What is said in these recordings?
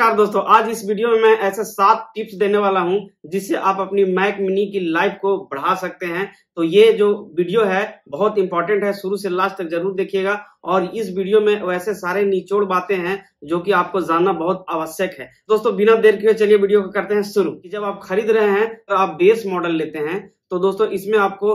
नमस्कार दोस्तों, आज इस वीडियो में मैं ऐसे 7 टिप्स देने वाला हूं जिससे आप अपनी मैक मिनी की लाइफ को बढ़ा सकते हैं। तो ये जो वीडियो है बहुत इंपॉर्टेंट है, शुरू से लास्ट तक जरूर देखिएगा। और इस वीडियो में वैसे सारे निचोड़ बातें हैं जो कि आपको जानना बहुत आवश्यक है। दोस्तों बिना देर किए चलिए वीडियो को करते हैं शुरू। जब आप खरीद रहे हैं तो आप बेस मॉडल लेते हैं तो दोस्तों इसमें आपको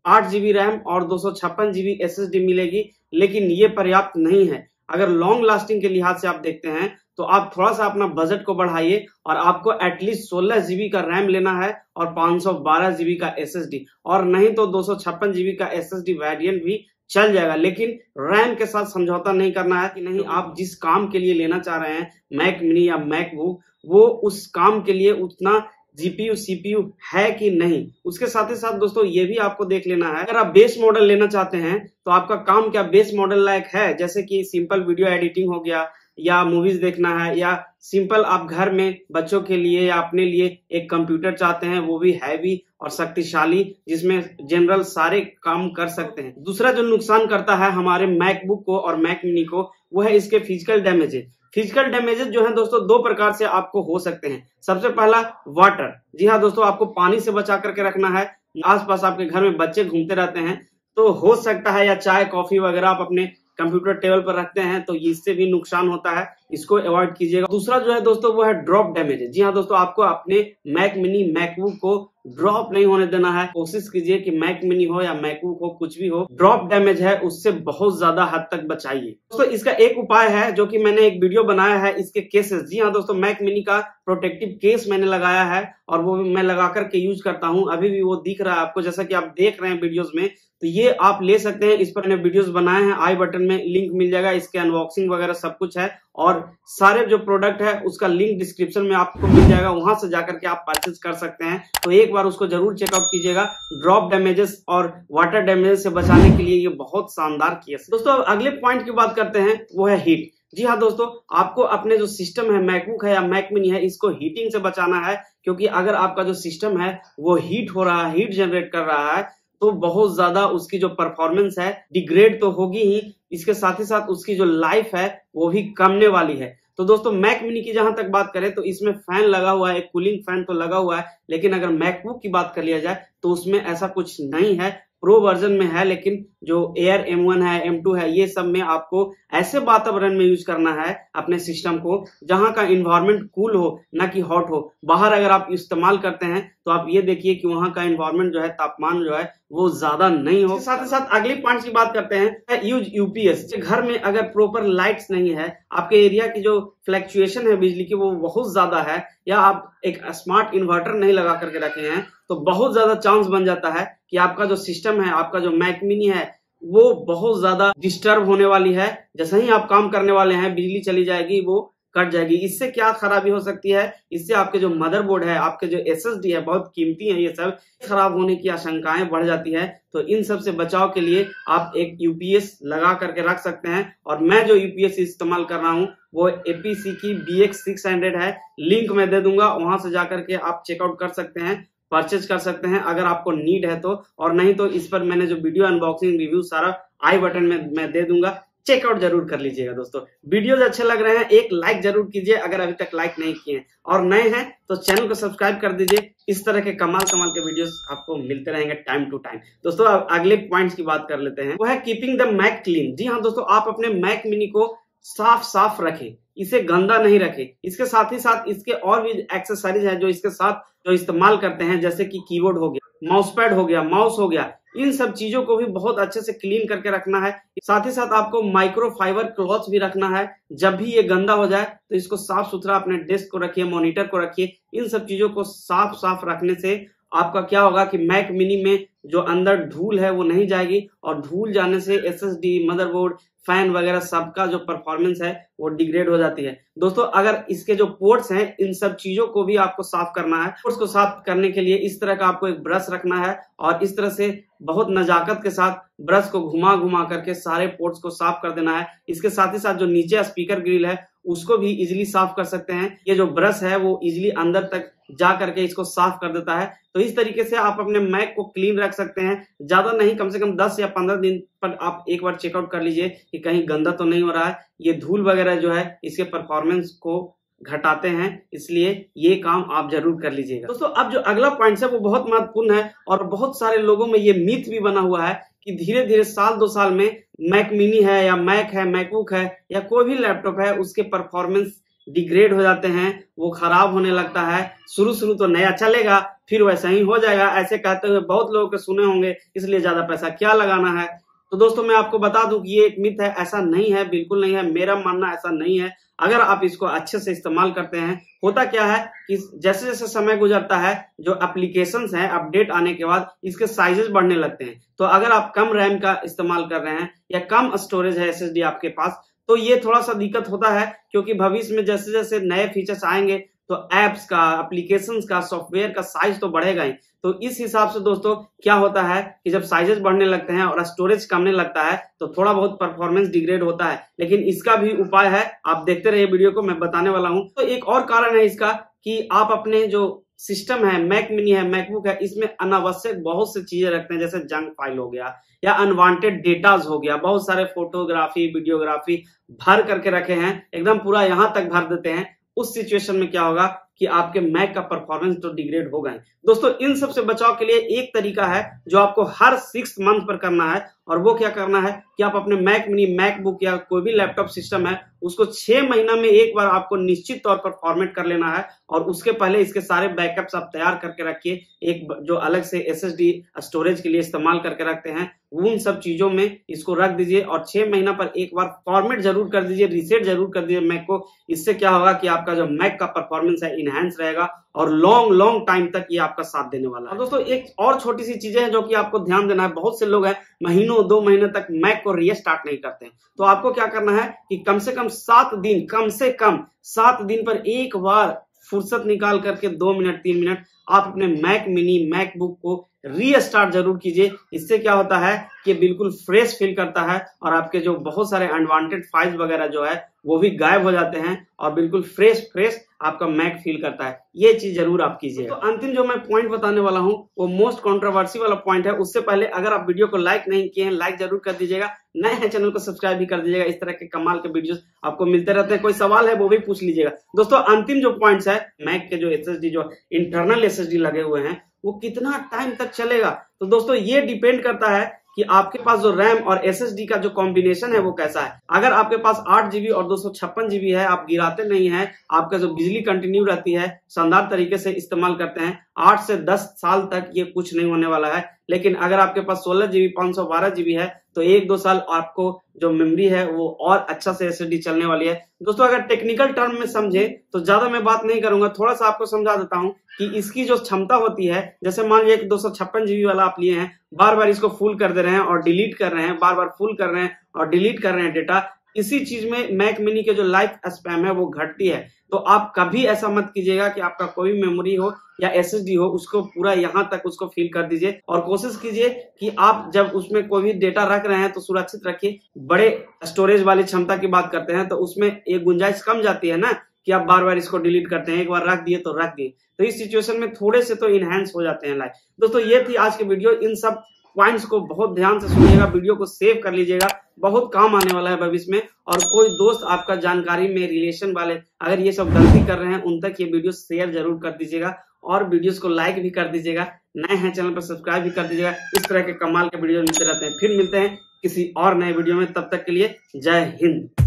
8 GB रैम और 256 GB SSD मिलेगी, लेकिन ये पर्याप्त नहीं है। अगर लॉन्ग लास्टिंग के लिहाज से आप देखते हैं तो आप थोड़ा सा अपना बजट को बढ़ाइए और आपको एटलीस्ट 16 GB का रैम लेना है और 512 GB का SSD, और नहीं तो 256 GB का SSD वेरिएंट भी चल जाएगा। लेकिन रैम के साथ समझौता नहीं करना है कि नहीं, आप जिस काम के लिए लेना चाह रहे हैं मैक मिनी या मैकबुक, वो उस काम के लिए उतना GPU CPU है कि नहीं। उसके साथ ही साथ दोस्तों ये भी आपको देख लेना है, अगर आप बेस मॉडल लेना चाहते हैं तो आपका काम क्या बेस मॉडल लायक है, जैसे कि सिंपल वीडियो एडिटिंग हो गया या मूवीज देखना है, या सिंपल आप घर में बच्चों के लिए या अपने लिए एक कंप्यूटर चाहते हैं, वो भी हैवी और शक्तिशाली जिसमें जनरल सारे काम कर सकते हैं। दूसरा जो नुकसान करता है हमारे मैकबुक को और मैक मिनी को, वो है इसके फिजिकल डैमेजेस। फिजिकल डैमेजेस जो है दोस्तों 2 प्रकार से आपको हो सकते हैं। सबसे पहला वाटर। जी हाँ दोस्तों, आपको पानी से बचा करके रखना है। आसपास आपके घर में बच्चे घूमते रहते हैं तो हो सकता है, या चाय कॉफी वगैरह आप अपने कंप्यूटर टेबल पर रखते हैं तो इससे भी नुकसान होता है, इसको अवॉइड कीजिएगा। दूसरा जो है दोस्तों वो है ड्रॉप डैमेज। जी हाँ दोस्तों, आपको अपने मैक मिनी मैकबुक को ड्रॉप नहीं होने देना है। कोशिश कीजिए कि मैक मिनी हो या मैकबुक हो, कुछ भी हो, ड्रॉप डैमेज है उससे बहुत ज्यादा हद तक बचाइए। दोस्तों इसका एक उपाय है जो कि मैंने एक वीडियो बनाया है इसके केसेस। जी हाँ दोस्तों, मैक मिनी का प्रोटेक्टिव केस मैंने लगाया है और वो मैं लगा करके यूज करता हूँ। अभी भी वो दिख रहा है आपको, जैसा कि आप देख रहे हैं वीडियोस में। तो ये आप ले सकते हैं, इस पर मैंने वीडियोस बनाए हैं, आई बटन में लिंक मिल जाएगा, इसके अनबॉक्सिंग वगैरह सब कुछ है और सारे जो प्रोडक्ट है उसका लिंक डिस्क्रिप्शन में आपको मिल जाएगा, वहां से जाकर के आप परचेज कर सकते हैं। तो एक बार उसको जरूर चेकआउट कीजिएगा। ड्रॉप डैमेजेस और वाटर डैमेजेस से बचाने के लिए ये बहुत शानदार केस है। दोस्तों अगले पॉइंट की बात करते हैं, वो है हीट। जी हाँ दोस्तों, आपको अपने जो सिस्टम है मैकबुक है या मैक मिनी है, इसको हीटिंग से बचाना है, क्योंकि अगर आपका जो सिस्टम है वो हीट हो रहा है, हीट जनरेट कर रहा है, तो बहुत ज्यादा उसकी जो परफॉर्मेंस है डिग्रेड तो होगी ही, इसके साथ ही साथ उसकी जो लाइफ है वो भी कमने वाली है। तो दोस्तों मैक मिनी की जहां तक बात करें तो इसमें फैन लगा हुआ है, एक कूलिंग फैन तो लगा हुआ है, लेकिन अगर मैकबुक की बात कर लिया जाए तो उसमें ऐसा कुछ नहीं है। प्रो वर्जन में है, लेकिन जो एयर M1 है, M2 है, ये सब में आपको ऐसे वातावरण में यूज करना है अपने सिस्टम को जहां का इन्वायरमेंट कूल हो, ना कि हॉट हो। बाहर अगर आप इस्तेमाल करते हैं तो आप ये देखिए कि वहां का इन्वायरमेंट जो है, तापमान जो है वो ज्यादा नहीं हो। साथ ही साथ अगले पॉइंट की बात करते हैं, यूज UPS। घर में अगर प्रॉपर लाइट्स नहीं है, आपके एरिया की जो फ्लक्चुएशन है बिजली की वो बहुत ज्यादा है, या आप एक स्मार्ट इन्वर्टर नहीं लगा करके रखे हैं, तो बहुत ज्यादा चांस बन जाता है कि आपका जो सिस्टम है, आपका जो मैक मिनी है, वो बहुत ज्यादा डिस्टर्ब होने वाली है। जैसे ही आप काम करने वाले हैं बिजली चली जाएगी, वो कट जाएगी। इससे क्या खराबी हो सकती है, इससे आपके जो मदरबोर्ड है, आपके जो SSD है, बहुत कीमती है, ये सब खराब होने की आशंकाएं बढ़ जाती है। तो इन सब से बचाव के लिए आप एक UPS लगा करके रख सकते हैं। और मैं जो UPS इस्तेमाल कर रहा हूँ वो APC की BX600 है, लिंक मैं दे दूंगा, वहां से जाकर के आप चेकआउट कर सकते हैं, परचेज कर सकते हैं अगर आपको नीड है तो। और नहीं तो इस पर मैंने जो वीडियो अनबॉक्सिंग रिव्यू सारा आई बटन में मैं दे दूंगा, चेकआउट जरूर कर लीजिएगा। दोस्तों वीडियोस अच्छे लग रहे हैं एक लाइक जरूर कीजिए अगर अभी तक लाइक नहीं किए हैं, और नए हैं तो चैनल को सब्सक्राइब कर दीजिए। इस तरह के कमाल के वीडियोस आपको मिलते रहेंगे टाइम टू टाइम। दोस्तों अब अगले पॉइंट्स की बात कर लेते हैं, वो है कीपिंग द मैक क्लीन। जी हाँ दोस्तों, आप अपने मैक मिनी को साफ साफ रखें, इसे गंदा नहीं रखें। इसके साथ ही साथ इसके और भी एक्सेसरीज है जो इसके साथ जो इस्तेमाल करते हैं, जैसे कि कीबोर्ड हो गया, माउस पैड हो गया, माउस हो गया, इन सब चीजों को भी बहुत अच्छे से क्लीन करके रखना है। साथ ही साथ आपको माइक्रोफाइबर क्लॉथ भी रखना है। जब भी ये गंदा हो जाए तो इसको साफ सुथरा अपने डेस्क को रखिए, मॉनिटर को रखिए। इन सब चीजों को साफ साफ रखने से आपका क्या होगा कि मैक मिनी में जो अंदर धूल है वो नहीं जाएगी, और धूल जाने से SSD, मदरबोर्ड, फैन वगैरह सबका जो परफॉर्मेंस है वो डिग्रेड हो जाती है। दोस्तों अगर इसके जो पोर्ट्स हैं, इन सब चीजों को भी आपको साफ करना है। पोर्ट्स को साफ करने के लिए इस तरह का आपको एक ब्रश रखना है और इस तरह से बहुत नजाकत के साथ ब्रश को घुमा घुमा करके सारे पोर्ट्स को साफ कर देना है। इसके साथ ही साथ जो नीचे स्पीकर ग्रिल है उसको भी इजीली साफ कर सकते हैं। ये जो ब्रश है वो इजीली अंदर तक जा करके इसको साफ कर देता है। तो इस तरीके से आप अपने मैक को क्लीन रख सकते हैं। ज्यादा नहीं, कम से कम 10 या 15 दिन पर आप एक बार चेकआउट कर लीजिए कि कहीं गंदा तो नहीं हो रहा है। ये धूल वगैरह जो है इसके परफॉर्मेंस को घटाते हैं, इसलिए ये काम आप जरूर कर लीजिएगा। दोस्तों अब जो अगला पॉइंट है वो बहुत महत्वपूर्ण है और बहुत सारे लोगों में ये मिथ भी बना हुआ है कि धीरे धीरे साल 2 साल में मैक मिनी है या मैक है, मैकबुक है या कोई भी लैपटॉप है, उसके परफॉर्मेंस डिग्रेड हो जाते हैं, वो खराब होने लगता है। शुरू तो नया चलेगा, फिर वैसा ही हो जाएगा, ऐसे कहते हुए बहुत लोगों के सुने होंगे, इसलिए ज्यादा पैसा क्या लगाना है। तो दोस्तों मैं आपको बता दूं कि ये एक मिथ है, ऐसा नहीं है, बिल्कुल नहीं है। मेरा मानना ऐसा नहीं है। अगर आप इसको अच्छे से इस्तेमाल करते हैं, होता क्या है कि जैसे जैसे समय गुजरता है, जो एप्लीकेशंस हैं अपडेट आने के बाद इसके साइजेस बढ़ने लगते हैं। तो अगर आप कम रैम का इस्तेमाल कर रहे हैं या कम स्टोरेज है एसएसडी आपके पास, तो ये थोड़ा सा दिक्कत होता है, क्योंकि भविष्य में जैसे जैसे नए फीचर्स आएंगे तो एप्स का, एप्लीकेशंस का, सॉफ्टवेयर का साइज तो बढ़ेगा ही। तो इस हिसाब से दोस्तों क्या होता है कि जब साइजेस बढ़ने लगते हैं और स्टोरेज कमने लगता है तो थोड़ा बहुत परफॉर्मेंस डिग्रेड होता है, लेकिन इसका भी उपाय है। आप देखते रहिए वीडियो को, मैं बताने वाला हूं। तो एक और कारण है इसका कि आप अपने जो सिस्टम है, मैक मिनी है, मैकबुक है, इसमें अनावश्यक बहुत सी चीजें रखते हैं, जैसे जंक फाइल हो गया या अनवांटेड डेटाज हो गया, बहुत सारे फोटोग्राफी, वीडियोग्राफी भर करके रखे हैं, एकदम पूरा यहां तक भर देते हैं। उस सिचुएशन में क्या होगा कि आपके मैक का परफॉर्मेंस तो डिग्रेड होगा ही। दोस्तों इन सब से बचाव के लिए एक तरीका है जो आपको हर 6 मंथ पर करना है, और वो क्या करना है कि आप अपने मैक मिनी, मैकबुक या कोई भी लैपटॉप सिस्टम है, उसको 6 महीना में एक बार आपको निश्चित तौर पर फॉर्मेट कर लेना है। और उसके पहले इसके सारे बैकअप्स आप तैयार करके रखिए, एक जो अलग से एसएसडी स्टोरेज के लिए इस्तेमाल करके रखते हैं, उन सब चीजों में इसको रख दीजिए और 6 महीना पर एक बार फॉर्मेट जरूर कर दीजिए, रीसेट जरूर कर दीजिए मैक को। इससे क्या होगा कि आपका जो मैक का परफॉर्मेंस है इनहैंस रहेगा और लॉन्ग टाइम तक ये आपका साथ देने वाला है। दोस्तों एक और छोटी सी चीजें हैं जो कि आपको ध्यान देना है। बहुत से लोग हैं महीनों 2 महीने तक मैक को रीस्टार्ट नहीं करते हैं। तो आपको क्या करना है कि कम से कम 7 दिन, कम से कम 7 दिन पर एक बार फुर्सत निकाल करके 2 मिनट 3 मिनट आप अपने मैक मिनी, मैकबुक को रीस्टार्ट जरूर कीजिए। इससे क्या होता है कि बिल्कुल फ्रेश फील करता है और आपके जो बहुत सारे अनवांटेड फाइल्स वगैरह जो है वो भी गायब हो जाते हैं और बिल्कुल फ्रेश आपका मैक फील करता है। ये चीज जरूर आप कीजिए। तो अंतिम जो मैं पॉइंट बताने वाला हूँ वो मोस्ट कंट्रोवर्सी वाला पॉइंट है। उससे पहले अगर आप वीडियो को लाइक नहीं किए हैं, लाइक जरूर कर दीजिएगा। नए हैं चैनल को सब्सक्राइब भी कर दीजिएगा। इस तरह के कमाल के वीडियोस आपको मिलते रहते हैं। कोई सवाल है वो भी पूछ लीजिएगा। दोस्तों अंतिम जो पॉइंट्स है, मैक के जो एसएसडी, जो इंटरनल एसएसडी लगे हुए हैं, वो कितना टाइम तक चलेगा। तो दोस्तों ये डिपेंड करता है कि आपके पास जो रैम और एसएसडी का जो कॉम्बिनेशन है वो कैसा है। अगर आपके पास 8 जीबी और 256 जीबी है, आप गिराते नहीं है, आपका जो बिजली कंटिन्यू रहती है, शानदार तरीके से इस्तेमाल करते हैं, 8 से 10 साल तक ये कुछ नहीं होने वाला है। लेकिन अगर आपके पास 16 जीबी 512 जीबी है तो 1-2 साल आपको जो मेमोरी है वो और अच्छा से एसएसडी चलने वाली है। दोस्तों अगर टेक्निकल टर्म में समझे तो ज्यादा मैं बात नहीं करूंगा, थोड़ा सा आपको समझा देता हूं कि इसकी जो क्षमता होती है, जैसे मान लीजिए 256 जीबी वाला आप लिए हैं, बार बार इसको फुल कर दे रहे हैं और डिलीट कर रहे हैं, बार बार फुल कर रहे हैं और डिलीट कर रहे हैं डेटा, इसी चीज में मैक मिनी के जो लाइफ स्पैम है वो घटती है। तो आप कभी ऐसा मत कीजिएगा कि आपका कोई भी मेमोरी हो या एसएसडी हो उसको पूरा यहाँ तक उसको फिल कर दीजिए, और कोशिश कीजिए कि आप जब उसमें कोई भी डेटा रख रहे हैं तो सुरक्षित रखिए। बड़े स्टोरेज वाली क्षमता की बात करते हैं तो उसमें एक गुंजाइश कम जाती है ना कि आप बार बार इसको डिलीट करते हैं, एक बार रख दिए तो रख दिए। तो इस सिचुएशन में थोड़े से तो इनहैंस हो जाते हैं लाइफ। दोस्तों ये थी आज की वीडियो। इन सब पॉइंट्स को बहुत ध्यान से सुनिएगा, वीडियो को सेव कर लीजिएगा, बहुत काम आने वाला है भविष्य में। और कोई दोस्त आपका जानकारी में, रिलेशन वाले अगर ये सब गलती कर रहे हैं, उन तक ये वीडियो शेयर जरूर कर दीजिएगा और वीडियोस को लाइक भी कर दीजिएगा। नए हैं चैनल पर सब्सक्राइब भी कर दीजिएगा। इस तरह के कमाल के वीडियो मिलते रहते हैं। फिर मिलते हैं किसी और नए वीडियो में, तब तक के लिए जय हिंद।